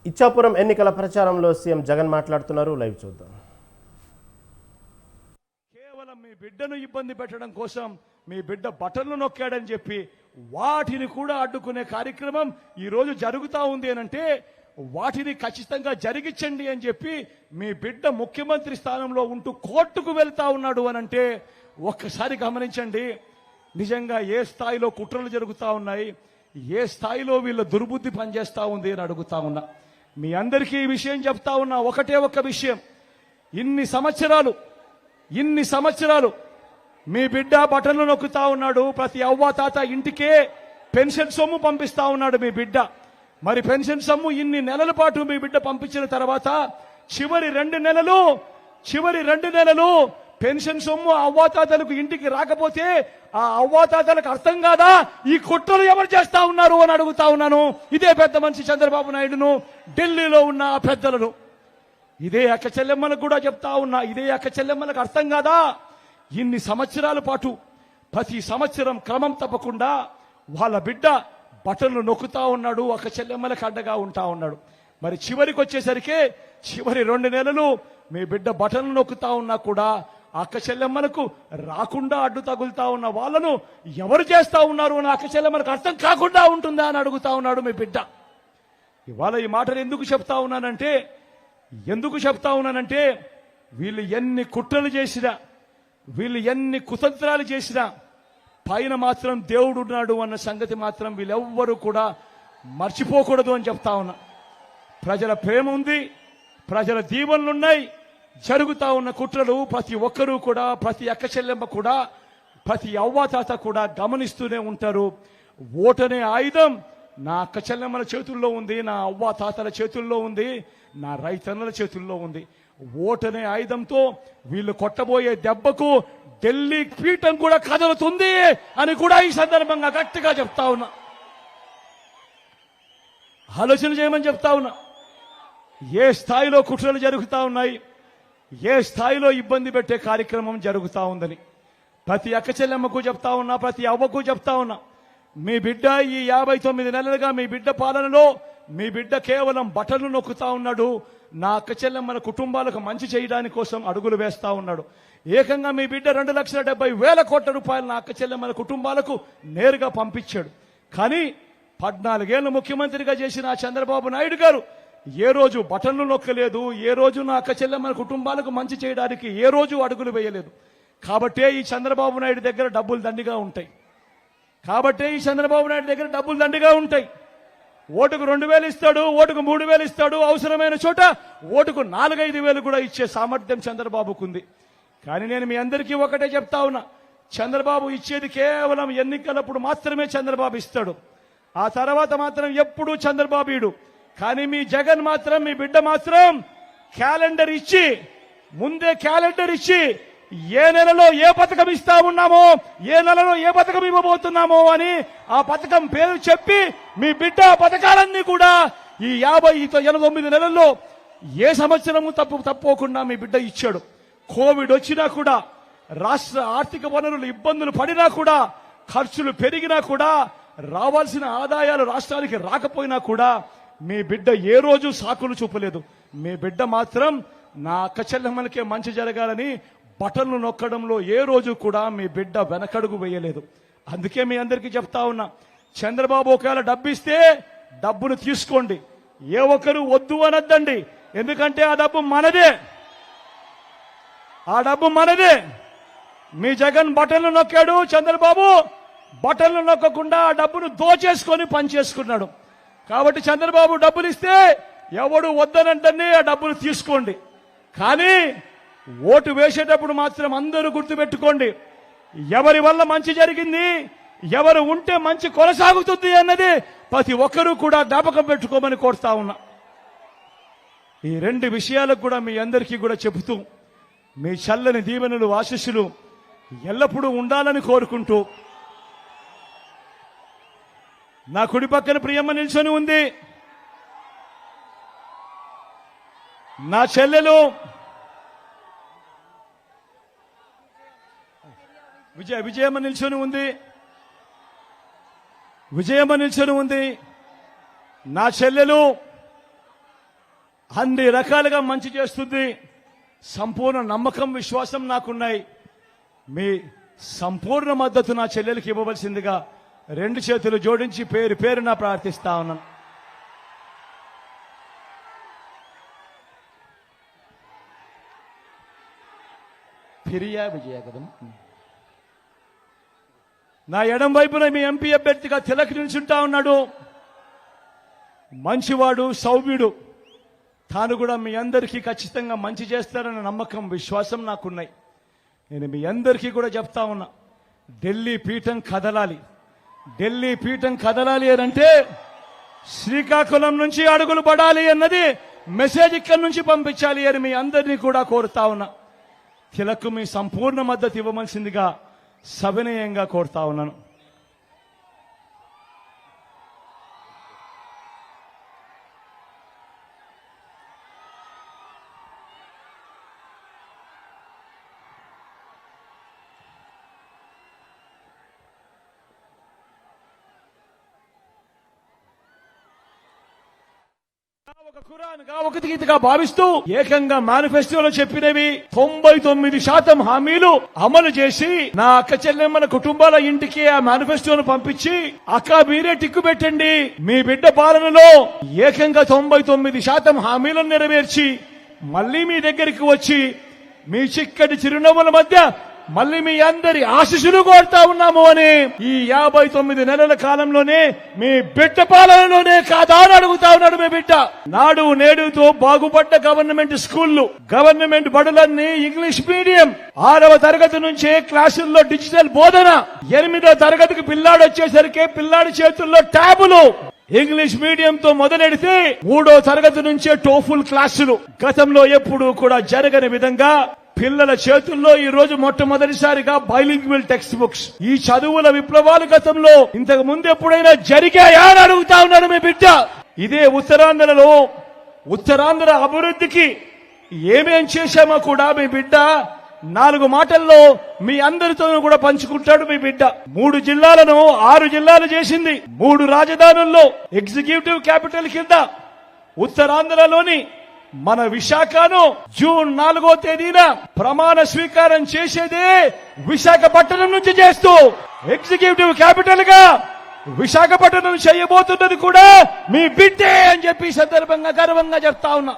ఇచ్చాపురం ఎన్నికల ప్రచారంలో సీఎం జగన్ మాట్లాడుతున్నారు. లైవ్ చూద్దాం. కేవలం మీ బిడ్డను ఇబ్బంది పెట్టడం కోసం మీ బిడ్డ బటన్లు నొక్కాడని చెప్పి వాటిని కూడా అడ్డుకునే కార్యక్రమం ఈ రోజు జరుగుతూ ఉంది అనంటే వాటిని ఖచ్చితంగా జరిగించండి అని చెప్పి మీ బిడ్డ ముఖ్యమంత్రి స్థానంలో ఉంటూ కోర్టుకు వెళ్తా ఉన్నాడు అనంటే ఒక్కసారి గమనించండి. నిజంగా ఏ స్థాయిలో కుట్రలు జరుగుతూ ఉన్నాయి, ఏ స్థాయిలో వీళ్ళ దుర్బుద్ధి పనిచేస్తూ ఉంది అని అడుగుతా ఉన్నా. మీ అందరికీ ఈ విషయం చెప్తా ఉన్నా. ఒకటే ఒక్క విషయం, ఇన్ని సంవత్సరాలు మీ బిడ్డ బటన్లు నొక్కుతా ఉన్నాడు. ప్రతి అవ్వ తాత ఇంటికే పెన్షన్ సొమ్ము పంపిస్తా ఉన్నాడు మీ బిడ్డ. మరి పెన్షన్ సొమ్ము ఇన్ని నెలల పాటు మీ బిడ్డ పంపించిన తర్వాత చివరి రెండు నెలలు పెన్షన్ సొమ్ము అవ్వాతాతలకు ఇంటికి రాకపోతే ఆ అవ్వాతాతలకు అర్థం కాదా ఈ కుట్రలు ఎవరు చేస్తా ఉన్నారు అని అడుగుతా ఉన్నాను. ఇదే పెద్ద మనిషి చంద్రబాబు నాయుడును, ఢిల్లీలో ఉన్న ఆ పెద్దలను, ఇదే అక్క చెల్లెమ్మలకు కూడా చెప్తా ఉన్నా. ఇదే అక్క చెల్లెమ్మలకు అర్థం కాదా ఇన్ని సంవత్సరాల పాటు ప్రతి సంవత్సరం క్రమం తప్పకుండా వాళ్ళ బిడ్డ బటన్లు నొక్కుతా ఉన్నాడు, అక్క చెల్లెమ్మలకు అడ్డగా ఉంటా ఉన్నాడు. మరి చివరికి వచ్చేసరికి చివరి 2 నెలలు మీ బిడ్డ బటన్లు నొక్కుతా ఉన్నా కూడా అక్క చెల్లెమ్మలకు రాకుండా అడ్డు తగులుతా ఉన్న వాళ్ళను ఎవరు చేస్తా ఉన్నారు అని అక్క చెల్లెమ్మలకు అర్థం కాకుండా ఉంటుందా అని అడుగుతా ఉన్నాడు మీ బిడ్డ. ఇవాళ ఈ మాటలు ఎందుకు చెప్తా ఉన్నానంటే వీళ్ళు ఎన్ని కుట్రలు చేసినా, వీళ్ళు ఎన్ని కుతంత్రాలు చేసినా పైన మాత్రం దేవుడు ఉన్నాడు అన్న సంగతి మాత్రం వీళ్ళెవ్వరూ కూడా మర్చిపోకూడదు అని చెప్తా ఉన్నా. ప్రజల ప్రేమ ఉంది, ప్రజల దీవెనలున్నాయి. జరుగుతా ఉన్న కుట్రలు ప్రతి ఒక్కరూ కూడా, ప్రతి అక్క చెల్లెమ్మ కూడా, ప్రతి అవ్వాతాత కూడా గమనిస్తూనే ఉంటారు. ఓటనే ఆయుధం నా అక్క చెల్లెమ్మల చేతుల్లో ఉంది, నా అవ్వాతాతల చేతుల్లో ఉంది, నా రైతన్నల చేతుల్లో ఉంది. ఓటనే ఆయుధంతో వీళ్ళు కొట్టబోయే దెబ్బకు ఢిల్లీ పీఠం కూడా కదలుతుంది అని కూడా ఈ సందర్భంగా గట్టిగా చెప్తా ఉన్నా. ఆలోచన చేయమని చెప్తా ఉన్నా. ఏ స్థాయిలో కుట్రలు జరుగుతా ఉన్నాయి, ఏ స్థాయిలో ఇబ్బంది పెట్టే కార్యక్రమం జరుగుతా ఉందని ప్రతి అక్క చెల్లెమ్మకు చెప్తా ఉన్నా, ప్రతి అవ్వకు చెప్తా ఉన్నా. మీ బిడ్డ ఈ 59 నెలలుగా మీ బిడ్డ పాలనలో మీ బిడ్డ కేవలం బటన్లు నొక్కుతా ఉన్నాడు. నా అక్క చెల్లెమ్మల కుటుంబాలకు మంచి చేయడానికి కోసం అడుగులు వేస్తా ఉన్నాడు. ఏకంగా మీ బిడ్డ 2,70,000 కోట్ల రూపాయలు నా అక్క చెల్లెమ్మల కుటుంబాలకు నేరుగా పంపించాడు. కానీ 14 ఏళ్లు ముఖ్యమంత్రిగా చేసిన చంద్రబాబు నాయుడు గారు ఏ రోజు బటన్లు నొక్కలేదు, ఏ రోజు నా అక్క చెల్లెమ్మల కుటుంబాలకు మంచి చేయడానికి ఏ రోజు అడుగులు వేయలేదు. కాబట్టే ఈ చంద్రబాబు నాయుడు దగ్గర డబ్బులు దండిగా ఉంటాయి. ఓటుకు 2,000 ఇస్తాడు, ఓటుకు 3,000 ఇస్తాడు, అవసరమైన చోట ఓటుకు 4-5 కూడా ఇచ్చే సామర్థ్యం చంద్రబాబుకు ఉంది. కానీ నేను మీ అందరికీ ఒకటే చెప్తా ఉన్నా, చంద్రబాబు ఇచ్చేది కేవలం ఎన్నికలప్పుడు మాత్రమే చంద్రబాబు ఇస్తాడు. ఆ తర్వాత మాత్రం ఎప్పుడూ చంద్రబాబు ఇడు. కానీ మీ జగన్ మాత్రం, మీ బిడ్డ మాత్రం ముందే క్యాలెండర్ ఇచ్చి ఏ నెలలో ఏ పథకం ఇస్తా ఉన్నామో, ఏ నెలలో ఏ పథకం ఇవ్వబోతున్నామో అని ఆ పథకం పేరు చెప్పి మీ బిడ్డ పథకాలన్నీ కూడా ఈ 89 నెలల్లో ఏ సంవత్సరము తప్పుకోకుండా మీ బిడ్డ ఇచ్చాడు. కోవిడ్ వచ్చినా కూడా, రాష్ట్ర ఆర్థిక వనరులు ఇబ్బందులు పడినా కూడా, ఖర్చులు పెరిగినా కూడా, రావాల్సిన ఆదాయాలు రాష్ట్రానికి రాకపోయినా కూడా మీ బిడ్డ ఏ రోజు సాకులు చూపలేదు. మీ బిడ్డ మాత్రం నా అక్క చెల్లెమ్మలకే మంచి జరగాలని బటన్లు నొక్కడంలో ఏ రోజు కూడా మీ బిడ్డ వెనకడుగు వేయలేదు. అందుకే మీ అందరికీ చెప్తా ఉన్నా, చంద్రబాబు ఒకవేళ డబ్బిస్తే డబ్బును తీసుకోండి, ఏ ఒక్కరు వద్దు అనొద్దండి. ఎందుకంటే ఆ డబ్బు మనదే. మీ జగన్ బటన్లు నొక్కాడు, చంద్రబాబు బటన్లు నొక్కకుండా ఆ డబ్బును దోచేసుకొని పనిచేసుకున్నాడు. కాబట్టి చంద్రబాబు డబ్బులు ఇస్తే ఎవడు వద్దనంటే ఆ డబ్బులు తీసుకోండి. కానీ ఓటు వేసేటప్పుడు మాత్రం అందరూ గుర్తుపెట్టుకోండి, ఎవరి వల్ల మంచి జరిగింది, ఎవరు ఉంటే మంచి కొనసాగుతుంది అన్నది ప్రతి ఒక్కరూ కూడా జ్ఞాపకం పెట్టుకోమని కోరుతా ఉన్నా. ఈ 2 విషయాలకు కూడా మీ అందరికీ కూడా చెబుతూ మీ చల్లని దీవెనలు, ఆశీస్సులు ఎల్లప్పుడూ ఉండాలని కోరుకుంటూ, నా కుడి పక్కన ప్రియమ్మ నిల్చొని ఉంది, నా చెల్లెలు విజయమ్మ నిల్చొని ఉంది, నా చెల్లెలు అన్ని రకాలుగా మంచి చేస్తుంది. సంపూర్ణ నమ్మకం, విశ్వాసం నాకున్నాయి. మీ సంపూర్ణ మద్దతు నా చెల్లెలకి ఇవ్వవలసిందిగా 2 చేతులు జోడించి పేరు పేరున ప్రార్థిస్తా ఉన్నాను. ఫిరియా విజయ కదం. నా ఎడం వైపున మీ ఎంపీ అభ్యర్థిగా తిలక్ నిల్చుంటా ఉన్నాడు. మంచివాడు, సౌమ్యుడు. తాను కూడా మీ అందరికీ ఖచ్చితంగా మంచి చేస్తారన్న నమ్మకం, విశ్వాసం నాకున్నాయి. నేను మీ అందరికీ కూడా చెప్తా ఉన్నా, ఢిల్లీ పీఠం కదలాలి. ఢిల్లీ పీఠం కదలాలి అంటే శ్రీకాకుళం నుంచి అడుగులు పడాలి అన్నది మెసేజ్ ఇక్కడి నుంచి పంపించాలి అని మీ అందరినీ కూడా కోరుతా ఉన్నా. తిలక్ మీ సంపూర్ణ మద్దతు ఇవ్వవలసిందిగా సవినయంగా కోరుతా ఉన్నాను. ఒక ఖురాన్గా, ఒక గీతగా భావిస్తూ ఏకంగా మేనిఫెస్టోలో చెప్పినవి 99% హామీలు అమలు చేసి నా అక్క చెల్లెమ్మల కుటుంబాల ఇంటికి ఆ మేనిఫెస్టోను పంపించి, అక్క మీరే టిక్కు పెట్టండి, మీ బిడ్డ పాలనలో ఏకంగా 99% హామీలను నెరవేర్చి మళ్లీ మీ దగ్గరికి వచ్చి మీ చిక్కటి చిరునవ్వుల మధ్య మళ్ళీ మీ అందరి ఆశీస్సులు కోరుతా ఉన్నాము అని ఈ 59 నెలల కాలంలోనే మీ బిడ్డ పాలనలోనే కాదా అని అడుగుతా ఉన్నాడు మీ బిడ్డ. నాడు నేడుతో బాగుపడ్డ గవర్నమెంట్ స్కూళ్లు, గవర్నమెంట్ బడులన్నీ ఇంగ్లీష్ మీడియం, 6వ తరగతి నుంచే క్లాసుల్లో డిజిటల్ బోధన, 8వ తరగతికి పిల్లాడు వచ్చేసరికి పిల్లాడి చేతుల్లో ట్యాబులు. ఇంగ్లీష్ మీడియంతో మొదలెడితే 3వ తరగతి నుంచే టోఫుల్ క్లాసులు. గతంలో ఎప్పుడూ కూడా జరగని విధంగా పిల్లల చేతుల్లో ఈ రోజు మొట్టమొదటిసారిగా బైలింగ్వల్ టెక్స్ట్ బుక్స్. ఈ చదువుల విప్లవాలు గతంలో ఇంతకు ముందు ఎప్పుడైనా జరిగాయా అని అడుగుతా ఉన్నాడు మీ బిడ్డ. ఇదే ఉత్తరాంధ్రలో, ఉత్తరాంధ్ర అభివృద్ధికి ఏమేం చేశామో కూడా మీ బిడ్డ 4 మాటల్లో మీ అందరితోనూ కూడా పంచుకుంటాడు మీ బిడ్డ. 3 జిల్లాలను 6 జిల్లాలు చేసింది. 3 రాజధానుల్లో ఎగ్జిక్యూటివ్ క్యాపిటల్ కింద ఉత్తరాంధ్రలోని మన విశాఖను జూన్ 4వ తేదీన ప్రమాణ స్వీకారం చేసేదే విశాఖపట్నం నుంచి చేస్తూ ఎగ్జిక్యూటివ్ క్యాపిటల్ గా విశాఖపట్నం చేయబోతున్నది కూడా మీ బిడ్డే అని చెప్పి సందర్భంగా గర్వంగా చెప్తా ఉన్నా.